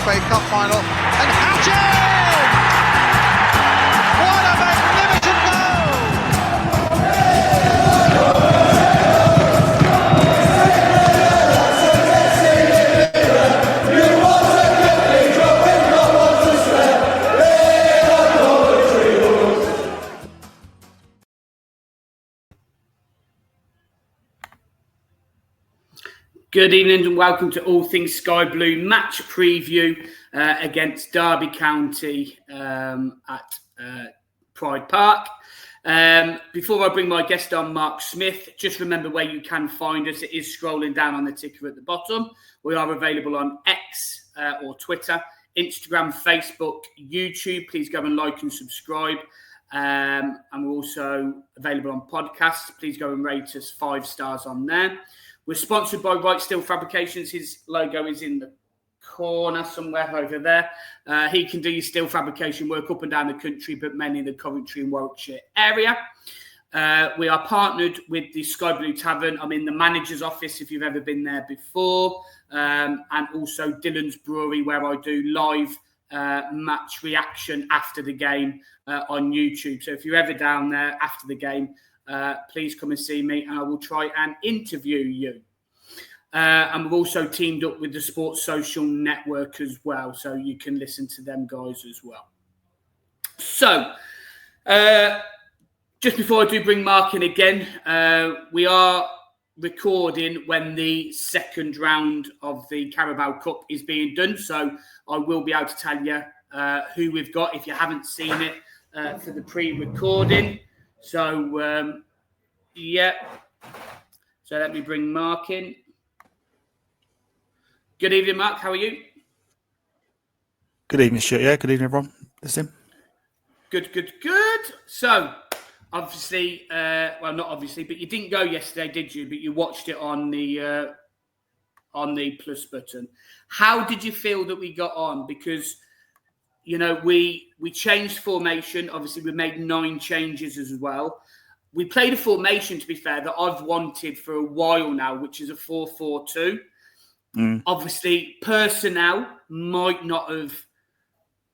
FA Cup final, and hat-trick! What a magnificent Good evening and welcome to All Things Sky Blue match preview against Derby County at Pride Park. Before I bring my guest on, Mark Smith, just remember where you can find us. It is scrolling down on the ticker at the bottom. We are available on X or Twitter, Instagram, Facebook, YouTube. Please go and like and subscribe. And we're also available on podcasts. Please go and rate us 5 stars on there. We're sponsored by Right Steel Fabrications. His logo is in the corner somewhere over there. He can do your steel fabrication work up and down the country, but mainly in the Coventry and Warwickshire area. We are partnered with the Sky Blue Tavern. I'm in the manager's office if you've ever been there before. And also Dylan's Brewery, where I do live match reaction after the game on YouTube. So if you're ever down there after the game, please come and see me and I will try and interview you. And we've also teamed up with the Sports Social Network as well, so you can listen to them guys as well. So, just before I do bring Mark in again, we are recording when the second round of the Carabao Cup is being done, so I will be able to tell you who we've got if you haven't seen it for the pre-recording. So, yeah. So let me bring Mark in. Good evening, Mark. How are you? Good evening, Stuart. Yeah, good evening, everyone. Listen. Good. So, obviously, well, not obviously, but you didn't go yesterday, did you? But you watched it on the plus button. How did you feel that we got on? Because, you know, we changed formation. Obviously, we made 9 changes as well. We played a formation, to be fair, that I've wanted for a while now, which is a 4-4-2. Obviously, personnel might not have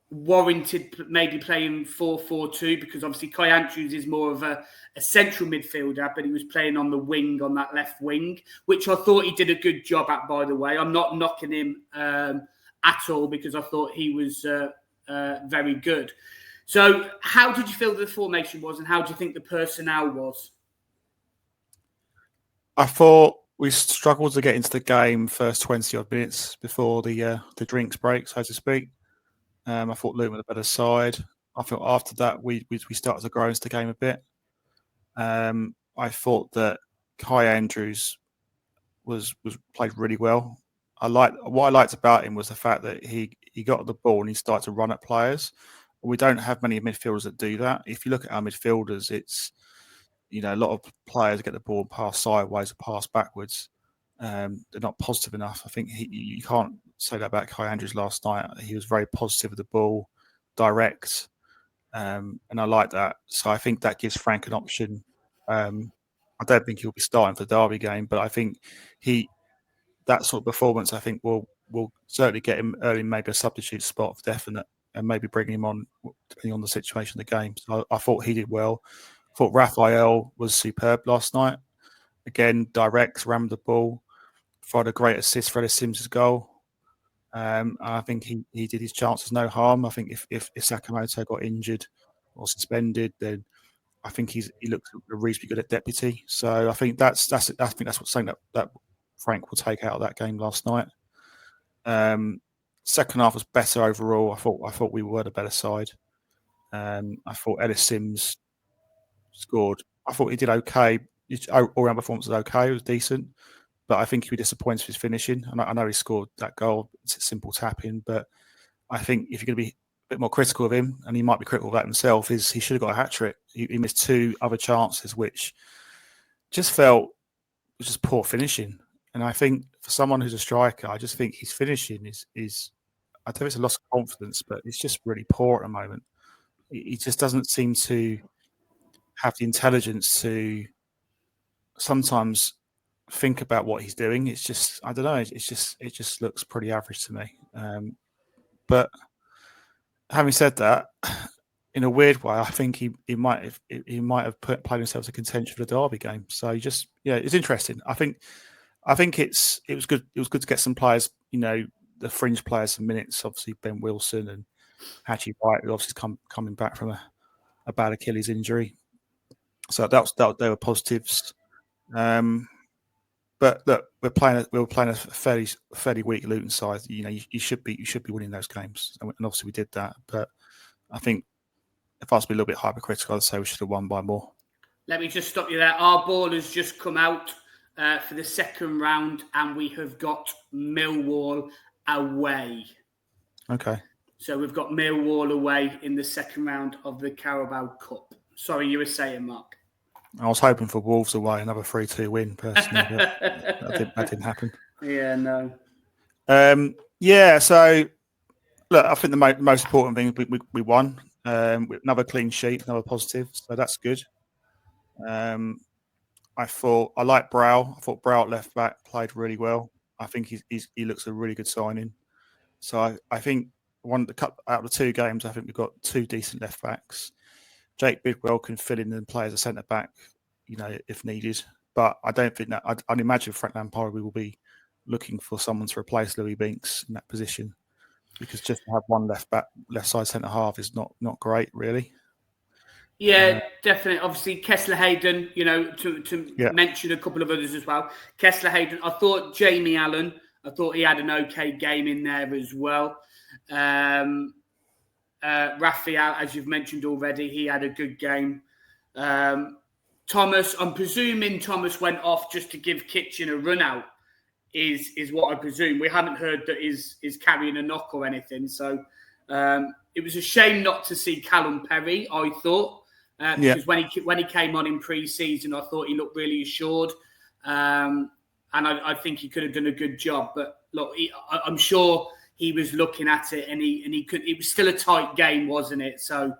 warranted maybe playing 4-4-2 because obviously Kai Andrews is more of a central midfielder, but he was playing on the wing, on that left wing, which I thought he did a good job at, by the way. I'm not knocking him at all because I thought he was very good. So how did you feel the formation was and how do you think the personnel was? I thought we struggled to get into the game first 20-odd minutes before the drinks break, so to speak. I thought Luton were the better side. I thought after that we started to grow into the game a bit. I thought that Kai Andrews was played really well. What I liked about him was the fact that he got the ball and he started to run at players. We don't have many midfielders that do that. If you look at our midfielders, it's, you know, a lot of players get the ball and pass sideways or pass backwards. They're not positive enough. I think you can't say that about Kai Andrews last night. He was very positive with the ball, direct, and I like that. So I think that gives Frank an option. I don't think he'll be starting for the Derby game, but I think that sort of performance, I think will certainly get him early, maybe a substitute spot for definite, and maybe bring him on depending on the situation of the game. So I thought he did well. I thought Raphael was superb last night. Again, direct, rammed the ball, fired a great assist for Ellis Sims' goal. I think he did his chances no harm. I think if Sakamoto got injured or suspended, then I think he looks reasonably good at deputy. So I think that's what's saying that Frank will take out of that game last night. Second half was better overall. I thought we were the better side. I thought Ellis Sims scored. I thought he did okay. His all-round performance was okay. It was decent, but I think he was disappointed with his finishing. And I know he scored that goal. It's a simple tap-in, but I think if you're going to be a bit more critical of him, and he might be critical of that himself, is he should have got a hat-trick. He missed 2 other chances, which just felt was just poor finishing. And I think for someone who's a striker, I just think his finishing is I don't know if it's a loss of confidence, but it's just really poor at the moment. He just doesn't seem to have the intelligence to sometimes think about what he's doing. It's just, I don't know, it just looks pretty average to me. But having said that, in a weird way, I think he might have played himself to contention for the Derby game. So it's interesting. I think it was good. It was good to get some players, the fringe players, some minutes. Obviously, Ben Wilson and Hatchie White, who obviously coming back from a bad Achilles injury. So they were positives. But look, we were playing a fairly weak Luton side. You should be winning those games, and obviously we did that. But I think if I was to be a little bit hypercritical, I'd say we should have won by more. Let me just stop you there. Our ball has just come out for the second round, and we have got Millwall away. Okay. So we've got Millwall away in the second round of the Carabao Cup. Sorry, you were saying, Mark. I was hoping for Wolves away, another 3-2 win, personally, but that didn't happen. Yeah, no. So, look, I think the most important thing, we won. Another clean sheet, another positive, so that's good. I like Brow. I thought Brow at left back played really well. I think he looks a really good signing. So I think out of the 2 games, I think we've got 2 decent left backs. Jake Bidwell can fill in and play as a centre back, if needed. But I don't think that I'd imagine Frank Lampard will be looking for someone to replace Louis Binks in that position, because just to have one left side centre half is not great, really. Yeah, definitely. Obviously, Kessler Hayden, to mention a couple of others as well. Kessler Hayden, I thought Jamie Allen, I thought he had an okay game in there as well. Raphael, as you've mentioned already, he had a good game. Thomas, I'm presuming Thomas went off just to give Kitchen a run out, is what I presume. We haven't heard that is carrying a knock or anything. So it was a shame not to see Callum Perry, I thought. Because when he came on in pre-season, I thought he looked really assured. And I think he could have done a good job. But look, I'm sure he was looking at it, and he could. It was still a tight game, wasn't it? So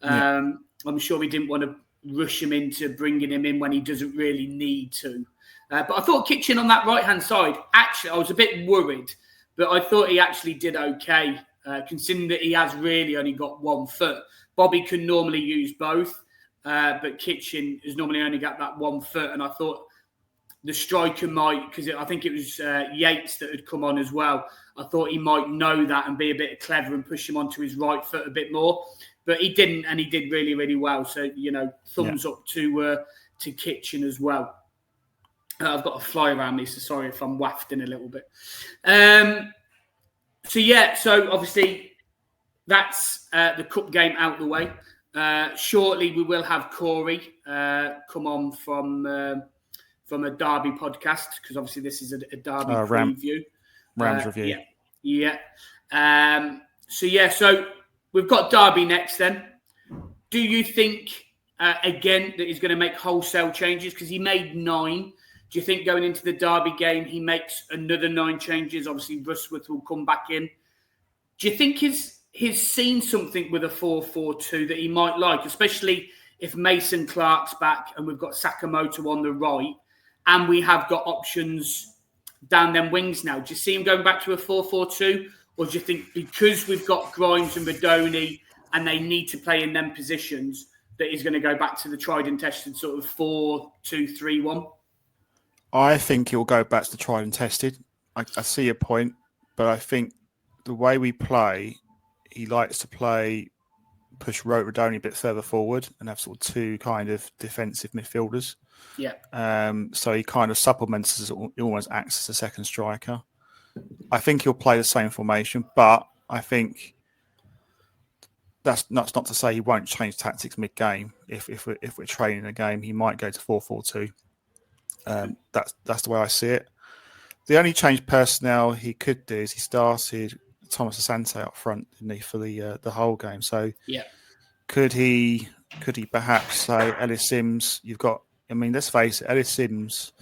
I'm sure he didn't want to rush him into bringing him in when he doesn't really need to. But I thought Kitchen on that right-hand side, actually, I was a bit worried, but I thought he actually did okay, considering that he has really only got 1 foot. Bobby can normally use both, but Kitchen has normally only got that 1 foot, and I thought the striker might, because I think it was Yates that had come on as well. I thought he might know that and be a bit clever and push him onto his right foot a bit more. But he didn't, and he did really, really well. So, thumbs up to Kitchen as well. I've got a fly around me, so sorry if I'm wafting a little bit. So obviously that's the cup game out the way. Shortly we will have Cory come on from a Derby podcast, because obviously this is a Derby preview. Rams review. So we've got Derby next then. Do you think, again, that he's going to make wholesale changes? Because he made 9. Do you think going into the Derby game, he makes another 9 changes? Obviously, Russworth will come back in. Do you think he's seen something with a 4-4-2 that he might like, especially if Mason Clark's back and we've got Sakamoto on the right and we have got options down them wings now? Do you see him going back to a 4-4-2? Or do you think because we've got Grimes and Radoni and they need to play in them positions, that he's going to go back to the tried and tested sort of 4-2-3-1? I think he'll go back to the tried and tested. I see your point, but I think the way we play, he likes to push Radoni a bit further forward and have sort of 2 kind of defensive midfielders. Yeah. So he kind of supplements, he almost acts as a second striker. I think he'll play the same formation, but I think that's not to say he won't change tactics mid-game. If we're training a game, he might go to 4-4-2. That's the way I see it. The only change personnel he could do is he started Thomas Asante up front, didn't he, for the whole game. So could he perhaps say Ellis Sims? Let's face it, Ellis Sims,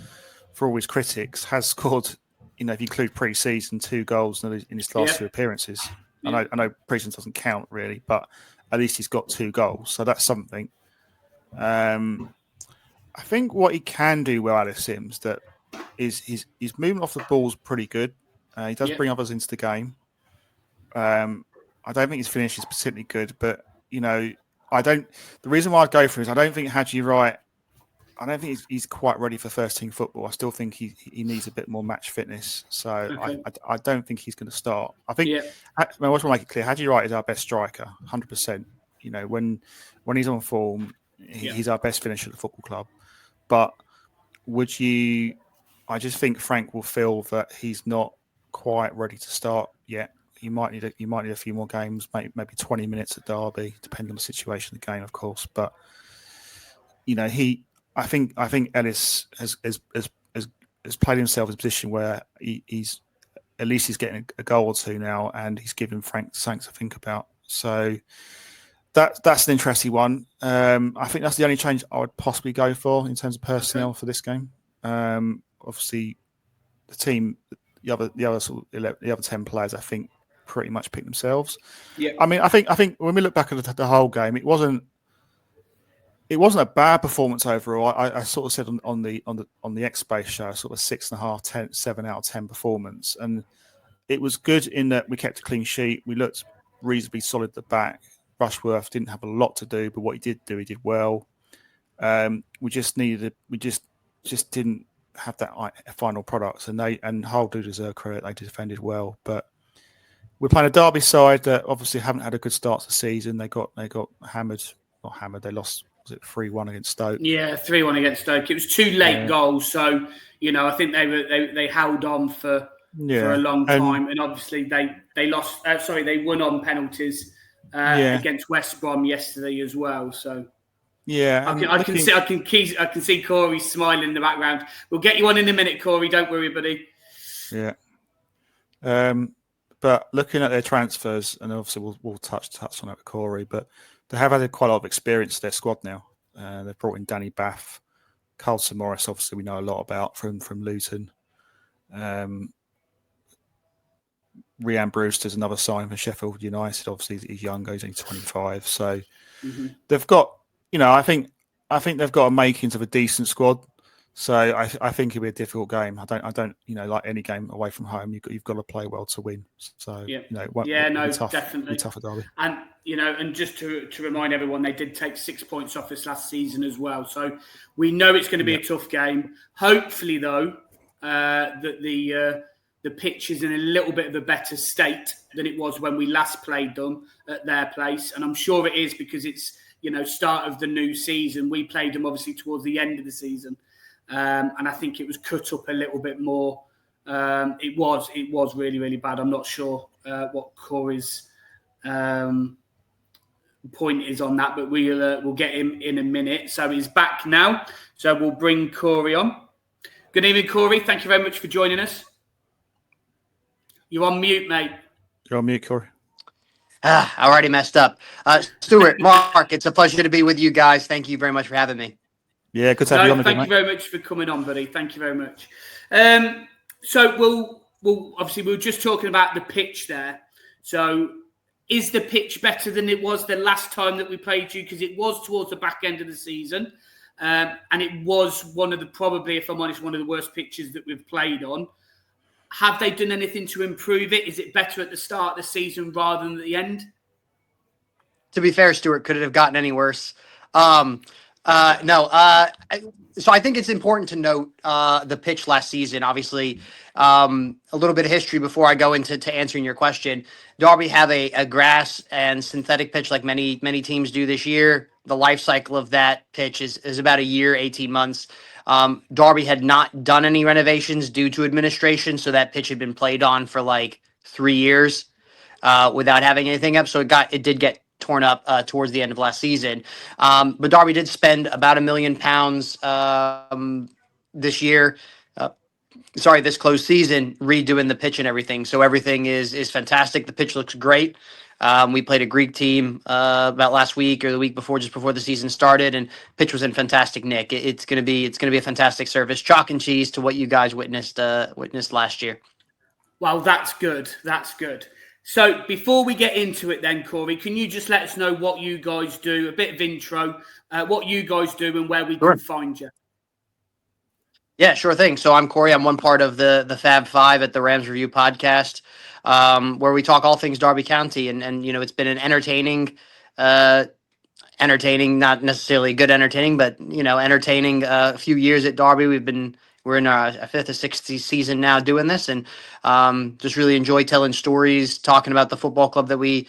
for all his critics, has scored, if you include pre-season, 2 goals in his last 2 appearances. I know pre-season doesn't count really, but at least he's got 2 goals, so that's something. I think what he can do well, Ellis Sims, that is his movement off the ball is pretty good. He does bring others into the game. I don't think his finish is particularly good, but I don't. The reason why I'd go for him is I don't think Haji Wright. I don't think he's quite ready for first team football. I still think he needs a bit more match fitness. So I don't think he's going to start. I think I just want to make it clear. Haji Wright is our best striker, 100%. When he's on form, he's our best finisher at the football club. But I just think Frank will feel that he's not quite ready to start yet. You might need a few more games, maybe 20 minutes at Derby, depending on the situation of the game, of course. But I think Ellis has played himself in a position where he's at least he's getting a goal or two now, and he's giving Frank something to think about. So that's an interesting one. I think that's the only change I would possibly go for in terms of personnel for this game. Obviously, the team, the other 10 players, I think, pretty much pick themselves. Yeah. I mean, I think when we look back at the whole game, it wasn't a bad performance overall. I sort of said on the X Space show, sort of 6.5, 7 out of 10 performance, and it was good in that we kept a clean sheet. We looked reasonably solid at the back. Rushworth didn't have a lot to do, but what he did do, he did well. We just didn't have that final product, and Hull do deserve credit. They defended well, but we're playing a Derby side that obviously haven't had a good start to the season. They got hammered. Not hammered. They lost. Was it 3-1 against Stoke? Yeah, 3-1 against Stoke. It was 2 late goals, so I think they held on for a long time, and obviously they lost. They won on penalties against West Brom yesterday as well. So I can see Cory smiling in the background. We'll get you on in a minute, Cory. Don't worry, buddy. Yeah. But looking at their transfers, and obviously we'll touch on it with Cory, but they have had quite a lot of experience to their squad now. They've brought in Danny Bath, Carlson Morris, obviously we know a lot about from Luton. Rhian Brewster's another sign for Sheffield United. Obviously he's younger, he's only 25. So they've got, I think they've got a makings of a decent squad. So I think it'll be a difficult game. I don't like any game away from home, you've got to play well to win. So it'll be tough. Definitely. It'll be tough at Derby. And and just to remind everyone, they did take 6 points off us last season as well. So we know it's going to be a tough game. Hopefully, though, that the pitch is in a little bit of a better state than it was when we last played them at their place, and I'm sure it is because it's start of the new season. We played them obviously towards the end of the season. And I think it was cut up a little bit more. It was really, really bad. I'm not sure what Cory's point is on that, but we'll get him in a minute. So he's back now. So we'll bring Cory on. Good evening, Cory. Thank you very much for joining us. You're on mute, mate. You're on mute, Cory. I already messed up. Stuart, Mark, it's a pleasure to be with you guys. Thank you very much for having me. Yeah, good to have you on. Thank you very much for coming on, buddy. Thank you very much. So we'll obviously we were just talking about the pitch there. So is the pitch better than it was the last time that we played you? Because it was towards the back end of the season, and it was probably, if I'm honest, one of the worst pitches that we've played on. Have they done anything to improve it? Is it better at the start of the season rather than at the end? To be fair, Stuart, could it have gotten any worse? No. So I think it's important to note the pitch last season. Obviously, a little bit of history before I go into answering your question. Derby have a grass and synthetic pitch like many teams do this year. The life cycle of that pitch is about a year, 18 months. Derby had not done any renovations due to administration, so that pitch had been played on for like 3 years without having anything up. So it did get torn up towards the end of last season. But Derby did spend about £1 million this year. This closed season, redoing the pitch and everything. So everything is fantastic. The pitch looks great. We played a Greek team about last week or the week before, just before the season started, and pitch was in fantastic nick. It's gonna be a fantastic service, chalk and cheese to what you guys witnessed last year. Well, that's good. That's good. So before we get into it then, Cory, can you just let us know what you guys do, a bit of intro, what you guys do and where we can find you? Yeah, sure thing. So I'm Cory. I'm one part of the Fab Five at the Rams Review podcast, where we talk all things Derby County, and it's been an uh, entertaining, not necessarily good entertaining, but entertaining few years at Derby. We're in our fifth or sixth season now doing this, and just really enjoy telling stories, talking about the football club that we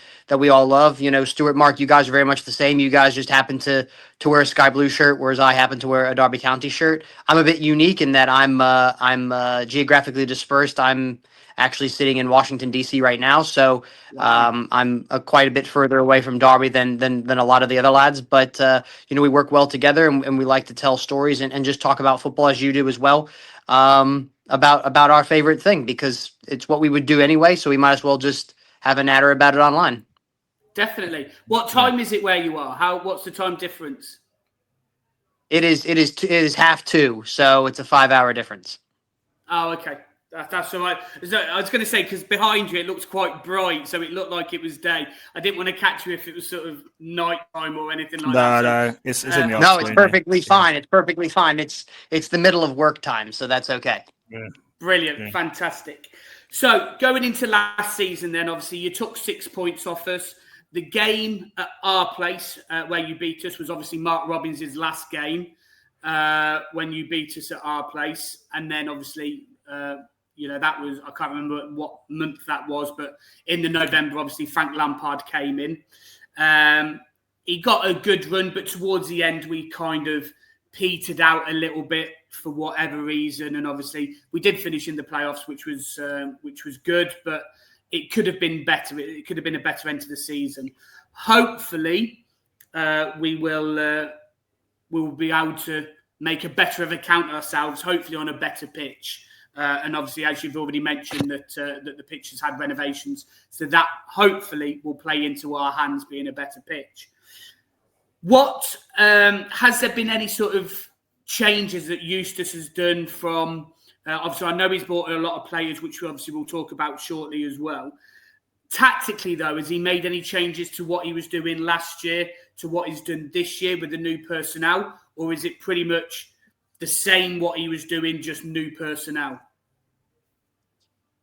all love. Stuart, Mark, you guys are very much the same. You guys just happen to wear a sky blue shirt, whereas I happen to wear a Derby County shirt. I'm a bit unique in that I'm geographically dispersed. I'm actually sitting in Washington D.C. right now, so I'm quite a bit further away from Derby than a lot of the other lads. But we work well together, and we like to tell stories and just talk about football as you do as well. About our favorite thing, because it's what we would do anyway. So we might as well just have a natter about it online. Definitely. What time is it where you are? What's the time difference? It is 1:30, so it's a 5-hour difference. Oh, okay. That's all right. I was going to say, because behind you it looks quite bright, so it looked like it was day. I didn't want to catch you if it was sort of night time or anything like that. No, it's in the no, it's perfectly fine. It's perfectly fine. It's the middle of work time, so that's okay. Yeah. Brilliant, Yeah. Fantastic. So going into last season, then obviously you took 6 points off us. The game at our place where you beat us was obviously Mark Robbins' last game when you beat us at our place, and then obviously. That was, I can't remember what month that was, but in the November, obviously, Frank Lampard came in. He got a good run, but towards the end, we kind of petered out a little bit for whatever reason. And obviously, we did finish in the playoffs, which was good, but it could have been better. It could have been a better end to the season. Hopefully, we'll be able to make a better of account ourselves, hopefully on a better pitch. And obviously, as you've already mentioned, that the pitch has had renovations. So that hopefully will play into our hands being a better pitch. What has there been any sort of changes that Eustace has done from... obviously, I know he's brought a lot of players, which we obviously will talk about shortly as well. Tactically, though, has he made any changes to what he was doing last year to what he's done this year with the new personnel? Or is it pretty much the same what he was doing, just new personnel?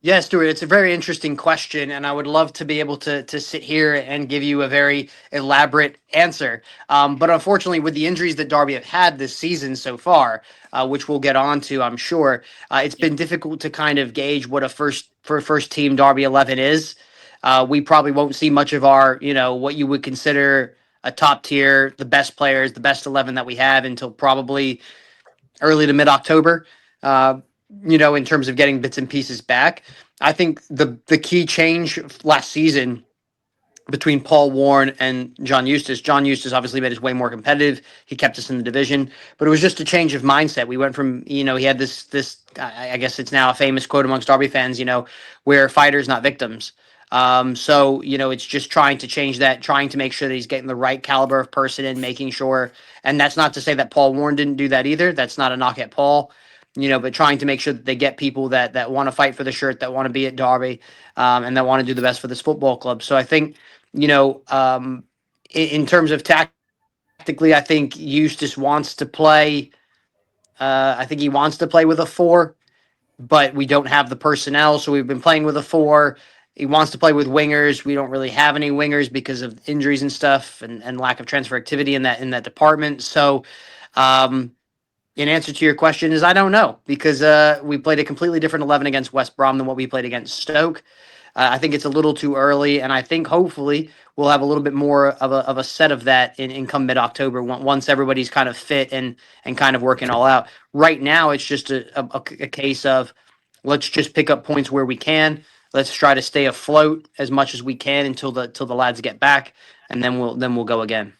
Yeah, Stuart, it's a very interesting question, and I would love to be able to sit here and give you a very elaborate answer. But unfortunately, with the injuries that Derby have had this season so far, which we'll get on to, I'm sure, it's been difficult to kind of gauge what a first team Derby 11 is. We probably won't see much of our, what you would consider a top tier, the best players, the best 11 that we have until probably early to mid-October. In terms of getting bits and pieces back. I think the key change last season between Paul Warren and John Eustace obviously made us way more competitive. He kept us in the division, but it was just a change of mindset. We went from, he had this, I guess it's now a famous quote amongst Derby fans, we're fighters, not victims. So, it's just trying to change that, trying to make sure that he's getting the right caliber of person in, making sure, and that's not to say that Paul Warren didn't do that either. That's not a knock at Paul. But trying to make sure that they get people that want to fight for the shirt, that want to be at Derby, and that want to do the best for this football club. So I think, in terms of tactically, I think Eustace wants to play. I think he wants to play with a 4, but we don't have the personnel, so we've been playing with a 4. He wants to play with wingers. We don't really have any wingers because of injuries and stuff, and lack of transfer activity in that department. So. In answer to your question is I don't know, because we played a completely different 11 against West Brom than what we played against Stoke. I think it's a little too early, and I think hopefully we'll have a little bit more of a set of that in come mid-October once everybody's kind of fit and kind of working all out. Right now, it's just a case of let's just pick up points where we can. Let's try to stay afloat as much as we can until the lads get back, and then we'll go again.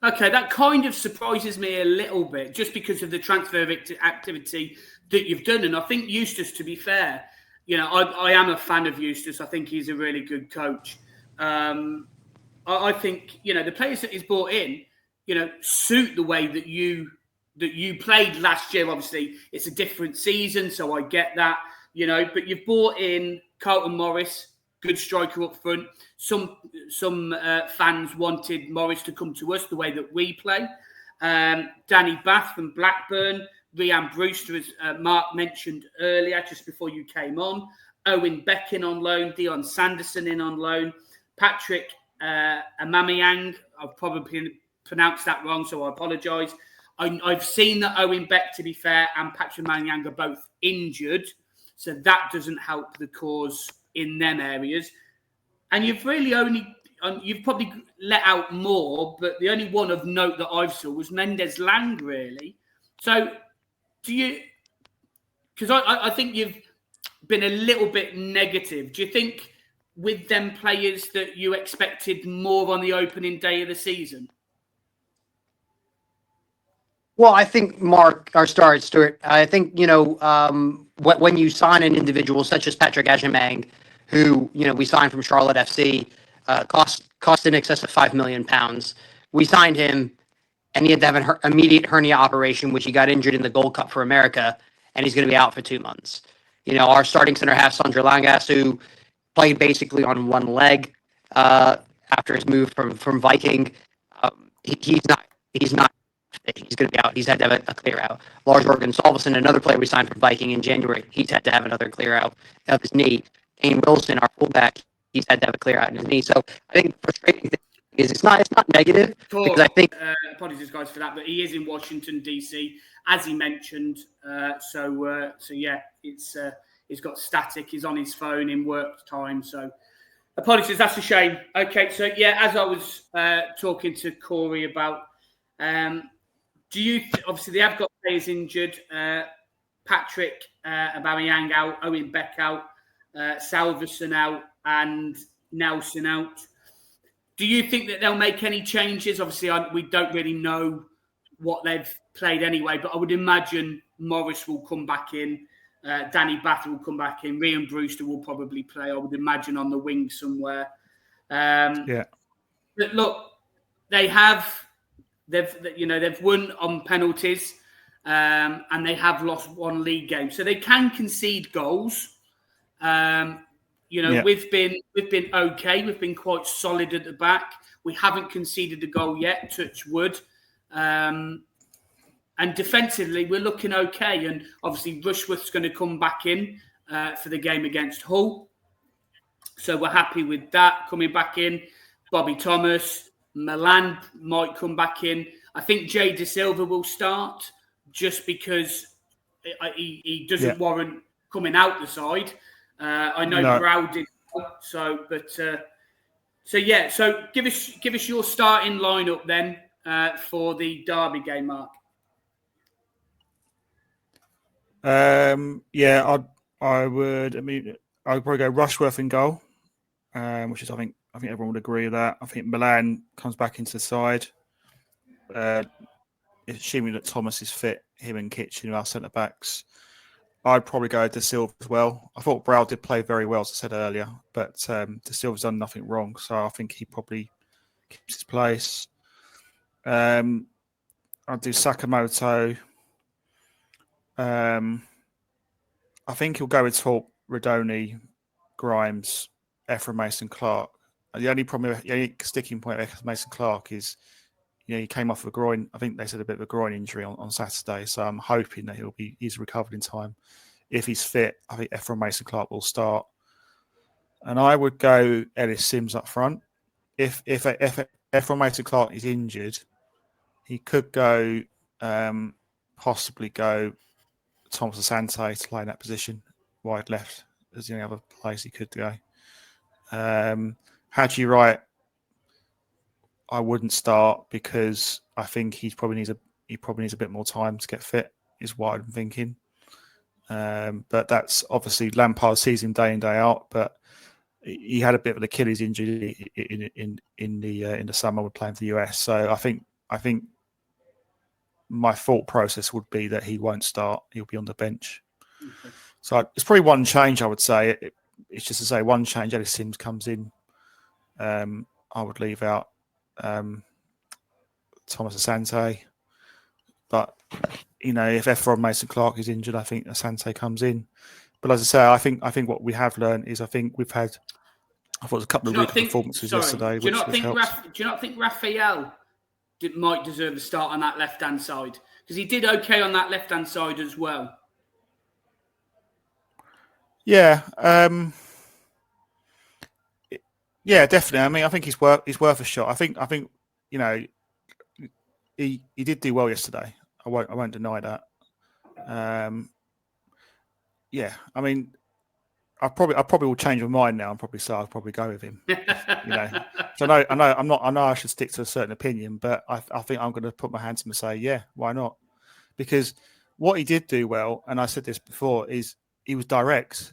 Okay, that kind of surprises me a little bit, just because of the transfer activity that you've done. And I think Eustace, to be fair, I am a fan of Eustace. I think he's a really good coach. I think, the players that he's brought in, suit the way that you played last year. Obviously, it's a different season, so I get that, but you've brought in Carlton Morris, good striker up front. Some fans wanted Morris to come to us the way that we play. Danny Bath from Blackburn, Rhian Brewster, as Mark mentioned earlier, just before you came on. Owen Beck in on loan. Dion Sanderson in on loan. Patrick Amamiang. I've probably pronounced that wrong, so I apologise. I've seen that Owen Beck, to be fair, and Patrick Amamiang are both injured, so that doesn't help the cause in them areas. And you've probably let out more, but the only one of note that I've saw was Mendes Lang, really. So do you, because I think you've been a little bit negative. Do you think with them players that you expected more on the opening day of the season? Well, I think Stuart, I think, when you sign an individual such as Patrick Ajamang, who, we signed from Charlotte FC, cost in excess of £5 million. We signed him and he had to have an immediate hernia operation, which he got injured in the Gold Cup for America, and he's going to be out for 2 months. Our starting center half, Sandro Langas, who played basically on one leg after his move from Viking. He's not fit. He's going to be out. He's had to have a clear out. Lars Jørgen Salvesen, another player we signed from Viking in January, he's had to have another clear out of his knee. Dane Wilson, our fullback, he's had to have a clear out in his knee. So I think the frustrating thing is it's not negative, because I think apologies guys for that, but he is in Washington DC, as he mentioned. So yeah, he's got static. He's on his phone in work time. So apologies, that's a shame. Okay, so yeah, as I was talking to Cory about, do you obviously they have got players injured? Patrick Aubameyang out, Owen Beck out, Salverson out, and Nelson out. Do you think that they'll make any changes? Obviously, we don't really know what they've played anyway, but I would imagine Morris will come back in. Danny Battle will come back in. Rhian Brewster will probably play, I would imagine, on the wing somewhere. Yeah. But look, they've won on penalties, and they have lost one league game, so they can concede goals. We've been okay. We've been quite solid at the back. We haven't conceded a goal yet, touch wood. And defensively, we're looking okay. And obviously, Rushworth's going to come back in for the game against Hull. So we're happy with that coming back in. Bobby Thomas, Milan might come back in. I think Jay De Silva will start just because he doesn't warrant coming out the side. I know Brow did so, but yeah. So give us your starting lineup then for the Derby game, Mark. I would. I would probably go Rushworth in goal, which is I think everyone would agree with that. I think Milan comes back into the side. Assuming that Thomas is fit, him and Kitchen are our centre backs. I'd probably go De Silva as well. I thought Brow did play very well, as I said earlier, but De Silva's done nothing wrong, so I think he probably keeps his place. I'll do Sakamoto. I think he'll go with Torp, Radoni, Grimes, Ephraim Mason-Clark. The only sticking point with Mason-Clark is, he came off of a groin. I think they said a bit of a groin injury on Saturday, so I'm hoping that he's recovered in time. If he's fit, I think Ephraim Mason-Clark will start, and I would go Ellis Sims up front. If Ephraim Mason-Clark is injured, he could go possibly go Thomas Asante to play in that position, wide left, as the only other place he could go. Haji Wright, I wouldn't start because I think he probably needs a bit more time to get fit, is what I'm thinking. But that's obviously Lampard sees him day in, day out, but he had a bit of an Achilles injury in the summer when playing for the US. So I think my thought process would be that he won't start. He'll be on the bench. Okay. So it's probably one change, I would say. It's just to say one change. Ellis Sims comes in. I would leave out Thomas Asante. But, if Ephraim Mason-Clark is injured, I think Asante comes in. But as I say, I think what we have learned is I thought it was a couple of weak performances yesterday. Do you not think Raphael might deserve a start on that left-hand side? Because he did okay on that left-hand side as well. Yeah, yeah, definitely. I mean, I think he's worth a shot. I think you know, he did do well yesterday. I won't deny that. Yeah, I mean, I probably will change my mind now and probably say I'll probably go with him. You know, so I know I should stick to a certain opinion, but I think I'm going to put my hands up and say, yeah, why not? Because what he did do well, and I said this before, is he was direct.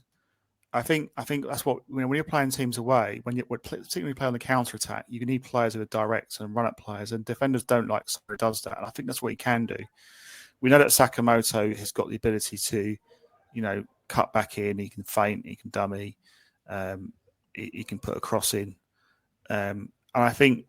I think that's what when you're playing teams away, particularly when you play on the counter attack, you need players who are direct and run at players, and defenders don't like someone who does that. And I think that's what he can do. We know that Sakamoto has got the ability to, cut back in. He can feint, he can dummy, he can put a cross in, and I think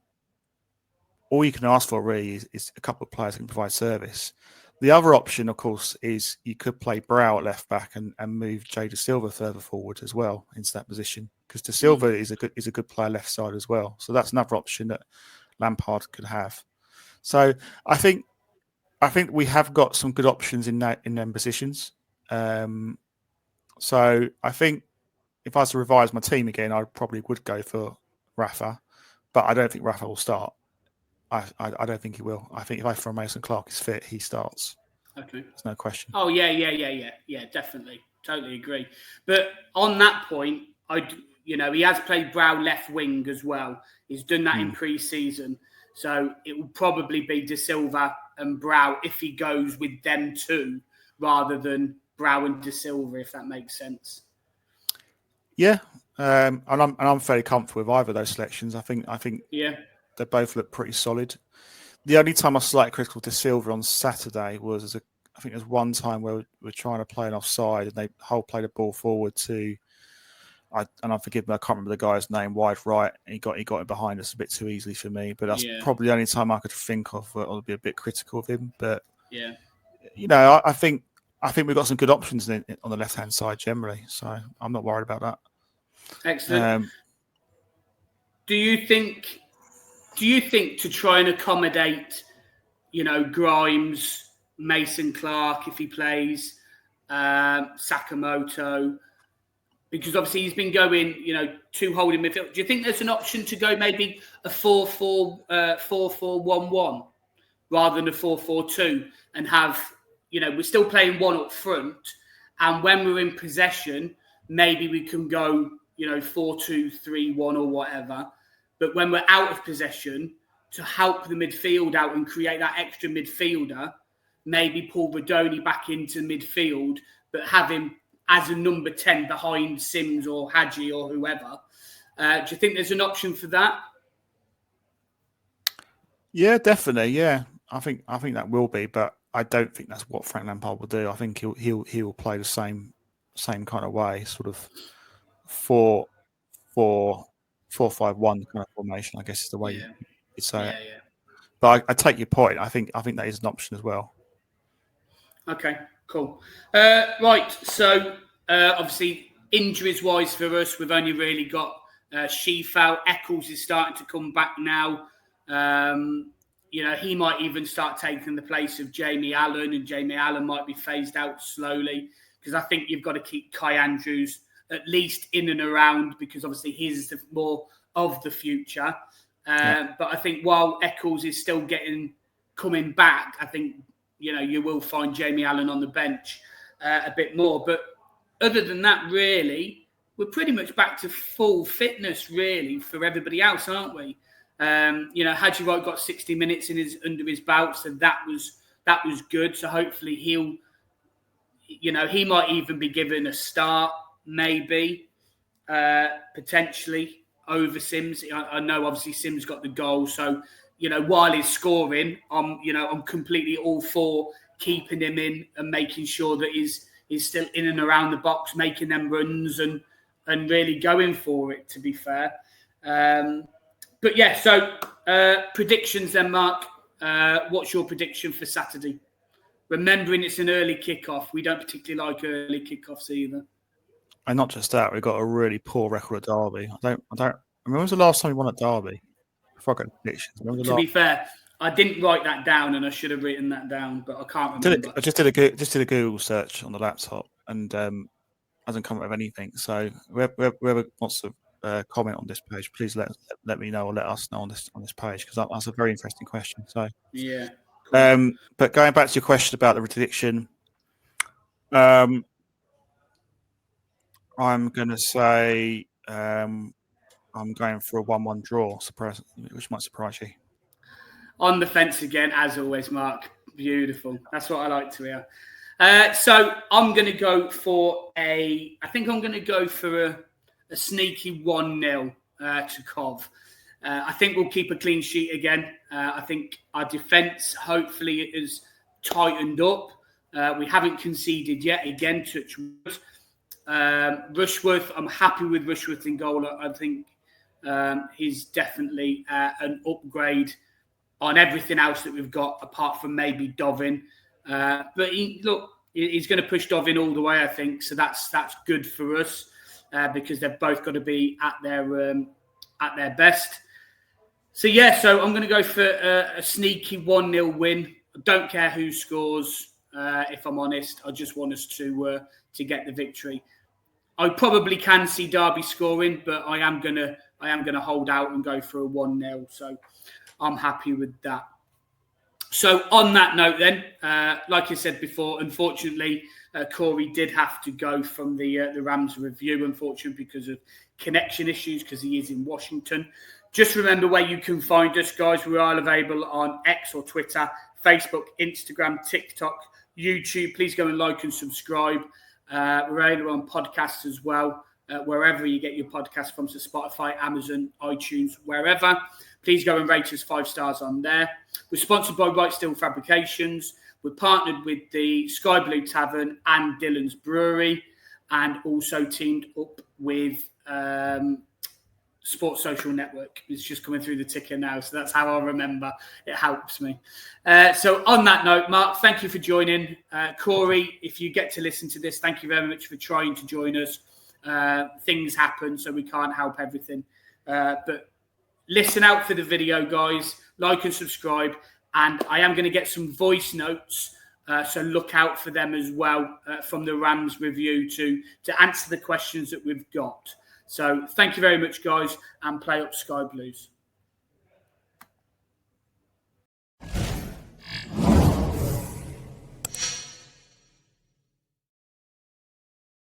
all you can ask for really is a couple of players who can provide service. The other option, of course, is you could play Brow at left back and move Jay De Silva further forward as well into that position, because De Silva is a good player left side as well. So that's another option that Lampard could have. So I think we have got some good options in them positions. So I think if I was to revise my team again, I probably would go for Rafa, but I don't think Rafa will start. I don't think he will. I think if Mason Clark is fit, he starts. Okay. There's no question. Oh, yeah, definitely. Totally agree. But on that point, he has played Brow left wing as well. He's done that in pre-season. So it will probably be De Silva and Brow if he goes with them two, rather than Brow and De Silva, if that makes sense. Yeah. And I'm fairly comfortable with either of those selections. I think they both look pretty solid. The only time I was slightly critical to Silva on Saturday was I think there's one time where we were trying to play an offside and they played a ball forward to, and forgive me, I can't remember the guy's name, wide right, and he got it behind us a bit too easily for me. But that's probably the only time I could think of where I'll be a bit critical of him. But I think we've got some good options on the left hand side generally, so I'm not worried about that. Excellent. Do you think to try and accommodate, Grimes, Mason Clark, if he plays, Sakamoto, because obviously he's been going, two holding midfield. Do you think there's an option to go maybe a 4-4-1-1 rather than a 4-4-2 and have, we're still playing one up front, and when we're in possession, maybe we can go, 4-2-3-1 or whatever. But when we're out of possession, to help the midfield out and create that extra midfielder, maybe pull Rodoni back into midfield, but have him as a number 10 behind Sims or Hadji or whoever. Do you think there's an option for that? Yeah, definitely. Yeah, I think that will be, but I don't think that's what Frank Lampard will do. I think he'll play the same kind of way, sort of 4-4-5-1 kind of formation, I guess is the way you say it. Yeah. But I take your point. I think that is an option as well. Okay, cool. Right, so obviously injuries-wise for us, we've only really got Sheffield. Eccles is starting to come back now. He might even start taking the place of Jamie Allen, and Jamie Allen might be phased out slowly, because I think you've got to keep Kai Andrews at least in and around, because obviously he's more of the future. But I think while Eccles is still coming back, I think, you will find Jamie Allen on the bench a bit more. But other than that, really, we're pretty much back to full fitness, really, for everybody else, aren't we? Hadji Wright got 60 minutes under his belt, so that was good. So hopefully he might even be given a start, maybe, potentially over Sims. I know obviously Sims got the goal, so while he's scoring, I'm completely all for keeping him in and making sure that he's still in and around the box, making them runs and really going for it, to be fair. But yeah, so predictions then, Mark. What's your prediction for Saturday? Remembering it's an early kickoff, we don't particularly like early kickoffs either. And not just that, we've got a really poor record at Derby. I don't remember when was the last time we won at Derby? Before I go to predictions. To be fair, I didn't write that down, and I should have written that down, but I can't remember. I just did a Google search on the laptop, and hasn't come up with anything. So whoever wants to comment on this page, please let me know or let us know on this page, because that's a very interesting question. So Yeah. But going back to your question about the prediction, I'm going to say I'm going for a 1-1 draw, which might surprise you. On the fence again, as always, Mark. Beautiful. That's what I like to hear. So I'm going to go for a sneaky 1-0 to Cov. I think we'll keep a clean sheet again. I think our defence, hopefully, is tightened up. We haven't conceded yet. Again, touch wood. Rushworth, I'm happy with Rushworth in goal. I think he's definitely an upgrade on everything else that we've got, apart from maybe Dovin. But he's going to push Dovin all the way, I think. So that's good for us because they've both got to be at their best. So so I'm going to go for a sneaky 1-0 win. I don't care who scores. If I'm honest, I just want us to get the victory. I probably can see Derby scoring, but I am gonna hold out and go for a 1-0. So I'm happy with that. So on that note then, like I said before, unfortunately, Cory did have to go from the Rams review, unfortunately, because of connection issues, because he is in Washington. Just remember where you can find us, guys. We are available on X or Twitter, Facebook, Instagram, TikTok, YouTube. Please go and like and subscribe. We're available on podcasts as well, wherever you get your podcasts from, so Spotify, Amazon, iTunes, wherever. Please go and rate us 5 stars on there. We're sponsored by Right Still Fabrications. We're partnered with the Sky Blue Tavern and Dylan's Brewery, and also teamed up with Sports Social Network. It's just coming through the ticker now, so that's how I remember. It helps me. So on that note, Mark, thank you for joining. Cory, if you get to listen to this, thank you very much for trying to join us. Things happen, so we can't help everything. But listen out for the video, guys. Like and subscribe. And I am going to get some voice notes, so look out for them as well from the Rams review to answer the questions that we've got. So thank you very much, guys, and play up Sky Blues.